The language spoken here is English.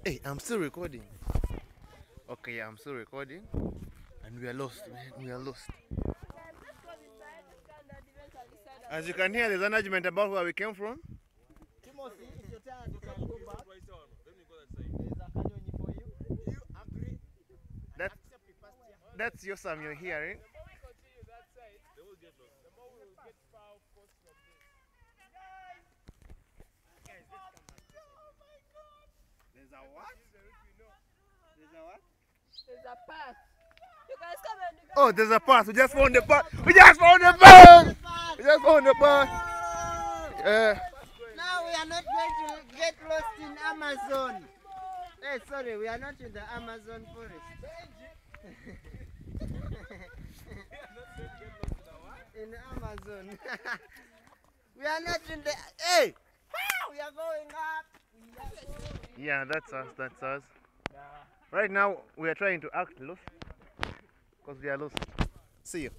Hey, I'm still recording. Okay, yeah, I'm still recording. And we are lost, man. We are lost. As you can hear, there's an argument about where we came from. Timothy, if you're tired, you can go back. There's a canyon for you. Do you agree? That, that's your Sam you're hearing. The more we continue that side, the more we will get far force from this. Guys, oh my God! There's a what? There's a what? There's a path. You guys come and you guys. Oh, there's a path. We just found the path. We just found the path. We just found the path. Now we are not going to get lost in Amazon. Hey, sorry, we are not in the Amazon forest. In Amazon. We are not in the. Hey! We are going up. Yeah, that's us. That's us. Right now, we are trying to act lost because we are lost. See you.